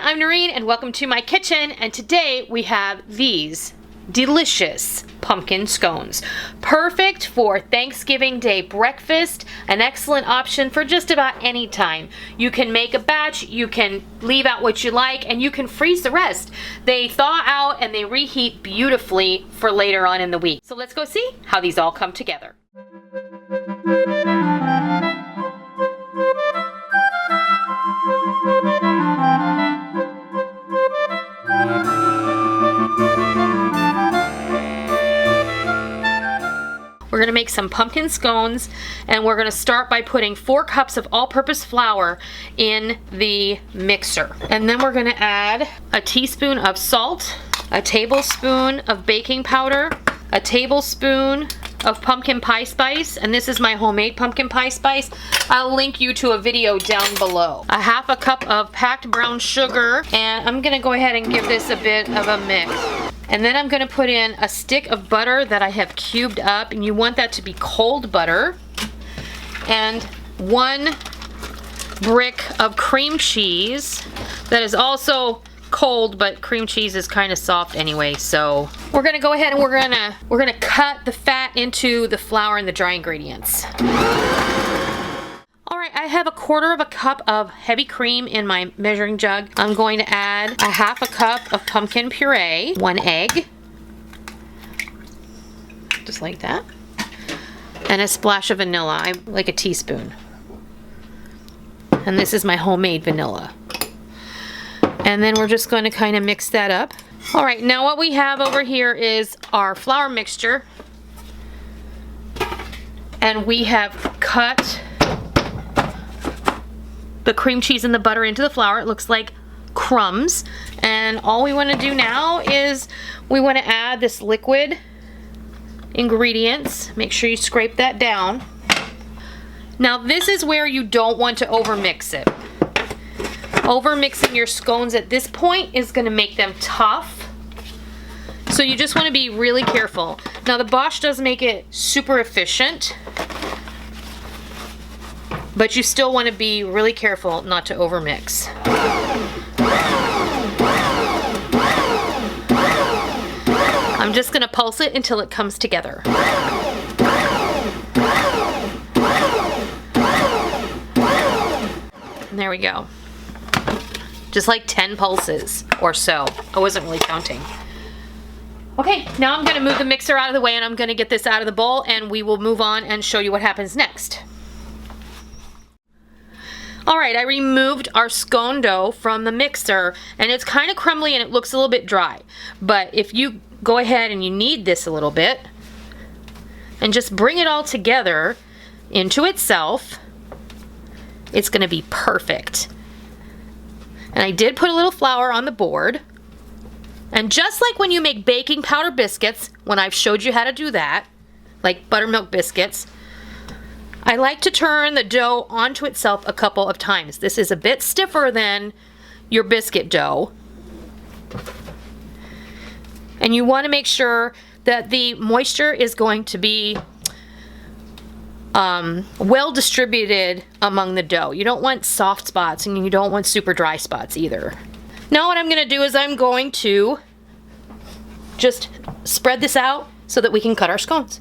I'm Noreen and welcome to my kitchen, and today we have these delicious pumpkin scones. Perfect for Thanksgiving Day breakfast, an excellent option for just about any time. You can make a batch, you can leave out what you like, and you can freeze the rest. They thaw out and they reheat beautifully for later on in the week. So let's go see how these all come together. We're gonna make some pumpkin scones, and we're gonna start by putting 4 cups of all-purpose flour in the mixer. And then we're gonna add a teaspoon of salt, a tablespoon of baking powder, a tablespoon of pumpkin pie spice, and this is my homemade pumpkin pie spice. I'll link you to a video down below. A half a cup of packed brown sugar, and I'm gonna go ahead and give this a bit of a mix. And then I'm gonna put in a stick of butter that I have cubed up, and you want that to be cold butter. And 1 brick of cream cheese that is also cold, but cream cheese is kind of soft anyway. So we're gonna go ahead and we're gonna cut the fat into the flour and the dry ingredients. All right, I have a 1/4 cup of heavy cream in my measuring jug. I'm going to add a half a cup of pumpkin puree, 1 egg, just like that, and a splash of vanilla, like a teaspoon. And this is my homemade vanilla. And then we're just going to kind of mix that up. All right, now what we have over here is our flour mixture, and we have cut the cream cheese and the butter into the flour. It looks like crumbs. And all we want to do now is we want to add this liquid ingredients. Make sure you scrape that down. Now this is where you don't want to overmix it. Overmixing your scones at this point is going to make them tough. So you just want to be really careful. Now the Bosch does make it super efficient, but you still want to be really careful not to overmix. I'm just going to pulse it until it comes together. And there we go. Just like 10 pulses or so. I wasn't really counting. Okay, now I'm going to move the mixer out of the way, and I'm going to get this out of the bowl, and we will move on and show you what happens next. Alright, I removed our scone dough from the mixer, and it's kind of crumbly and it looks a little bit dry. But if you go ahead and you knead this a little bit, and just bring it all together into itself, it's going to be perfect. And I did put a little flour on the board. And just like when you make baking powder biscuits, when I've showed you how to do that, like buttermilk biscuits, I like to turn the dough onto itself a couple of times. This is a bit stiffer than your biscuit dough. And you want to make sure that the moisture is going to be well distributed among the dough. You don't want soft spots, and you don't want super dry spots either. Now what I'm going to do is I'm going to just spread this out so that we can cut our scones.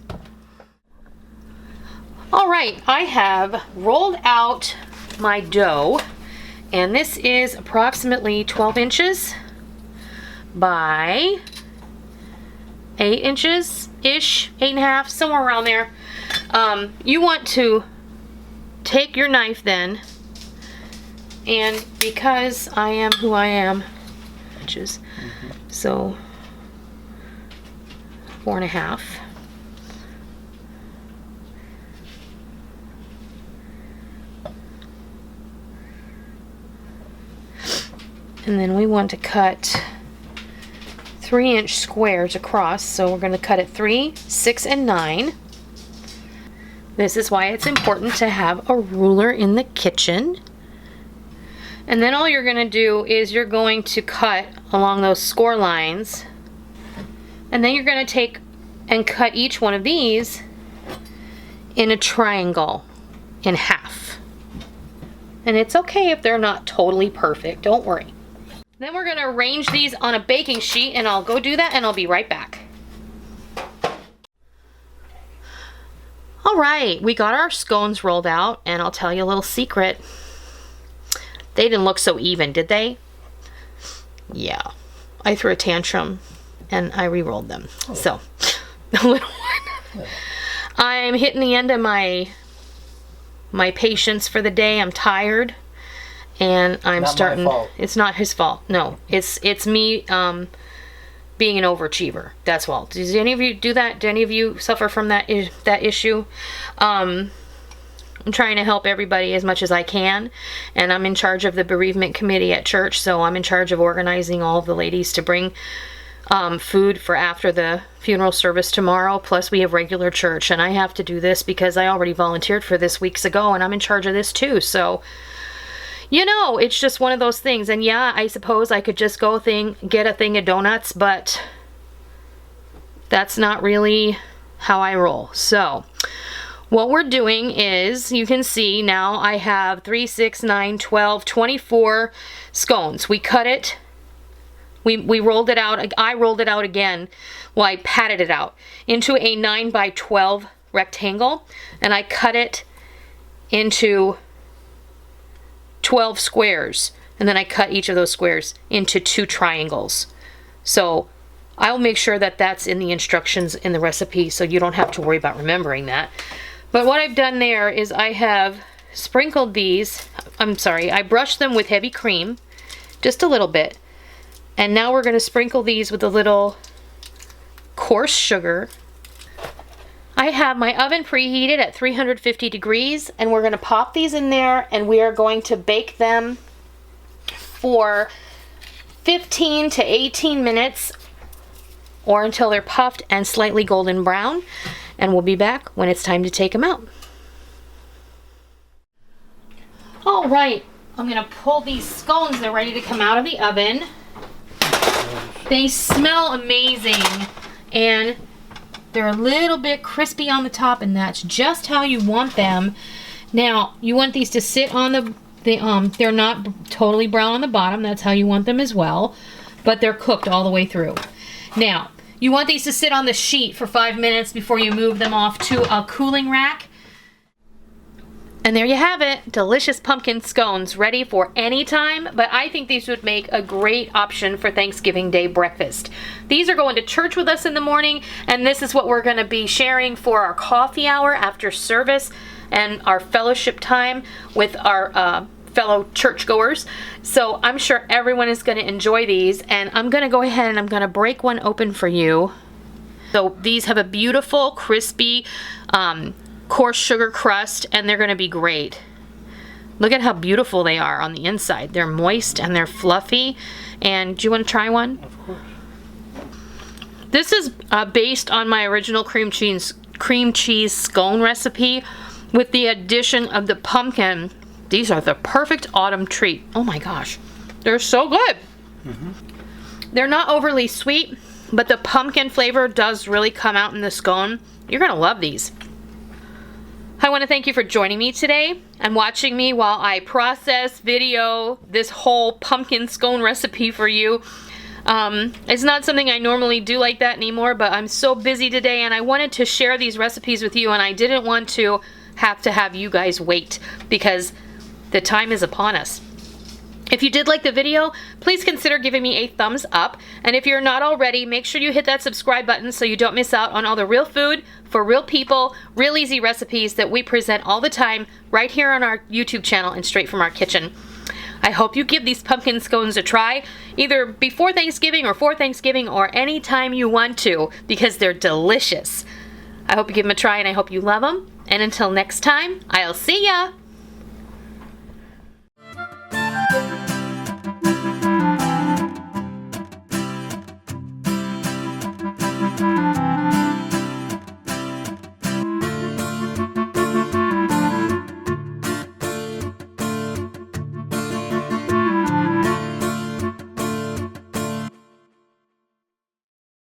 Alright, I have rolled out my dough, and this is approximately 12 inches by 8 inches-ish, 8.5, somewhere around there. You want to take your knife then, and because I am who I am, inches, so 4.5. And then we want to cut 3-inch squares across, so we're going to cut it 3, 6, and 9. This is why it's important to have a ruler in the kitchen. And then all you're going to do is you're going to cut along those score lines, and then you're going to take and cut each one of these in a triangle in half. And it's okay if they're not totally perfect, don't worry. Then we're gonna arrange these on a baking sheet, and I'll go do that and I'll be right back. All right, we got our scones rolled out, and I'll tell you a little secret. They didn't look so even, did they? Yeah, I threw a tantrum and I re-rolled them. Oh. So, the little one. Yeah. I'm hitting the end of my patience for the day. I'm tired, and I'm not starting. My fault. It's not his fault. No, it's me being an overachiever. That's all. Does any of you do that? Do any of you suffer from that issue? I'm trying to help everybody as much as I can, and I'm in charge of the bereavement committee at church, so I'm in charge of organizing all of the ladies to bring food for after the funeral service tomorrow. Plus we have regular church, and I have to do this because I already volunteered for this weeks ago, and I'm in charge of this too. So, you know, it's just one of those things. And yeah, I suppose I could just go get a thing of donuts, but that's not really how I roll. So what we're doing is, you can see now I have 3, 6, 9, 12, 24 scones. We cut it. We rolled it out. I rolled it out again. Well, I patted it out into a 9 by 12 rectangle, and I cut it into 12 squares, and then I cut each of those squares into 2 triangles. So I'll make sure that that's in the instructions in the recipe, so you don't have to worry about remembering that. But what I've done there is I have sprinkled these, I brushed them with heavy cream, just a little bit. And now we're going to sprinkle these with a little coarse sugar. I have my oven preheated at 350 degrees, and we're going to pop these in there, and we are going to bake them for 15 to 18 minutes, or until they're puffed and slightly golden brown. And we'll be back when it's time to take them out. All right, I'm going to pull these scones. They're ready to come out of the oven. They smell amazing, and they're a little bit crispy on the top, and that's just how you want them. Now, you want these to sit on they're not totally brown on the bottom. That's how you want them as well, but they're cooked all the way through. Now, you want these to sit on the sheet for 5 minutes before you move them off to a cooling rack. And there you have it, delicious pumpkin scones, ready for any time, but I think these would make a great option for Thanksgiving Day breakfast. These are going to church with us in the morning, and this is what we're going to be sharing for our coffee hour after service and our fellowship time with our fellow churchgoers. So I'm sure everyone is going to enjoy these, and I'm going to go ahead and I'm going to break one open for you. So these have a beautiful, crispy, coarse sugar crust, and they're going to be great. Look at how beautiful they are on the inside. They're moist and they're fluffy. And do you want to try one? Of course. This is based on my original cream cheese scone recipe with the addition of the pumpkin. These are the perfect autumn treat. Oh my gosh, they're so good. Mm-hmm. They're not overly sweet, but the pumpkin flavor does really come out in the scone. You're going to love these. I want to thank you for joining me today and watching me while I process, video this whole pumpkin scone recipe for you. It's not something I normally do like that anymore, but I'm so busy today, and I wanted to share these recipes with you, and I didn't want to have you guys wait because the time is upon us. If you did like the video, please consider giving me a thumbs up. And if you're not already, make sure you hit that subscribe button so you don't miss out on all the real food for real people, real easy recipes that we present all the time right here on our YouTube channel and straight from our kitchen. I hope you give these pumpkin scones a try, either before Thanksgiving or for Thanksgiving or any time you want to, because they're delicious. I hope you give them a try, and I hope you love them. And until next time, I'll see ya!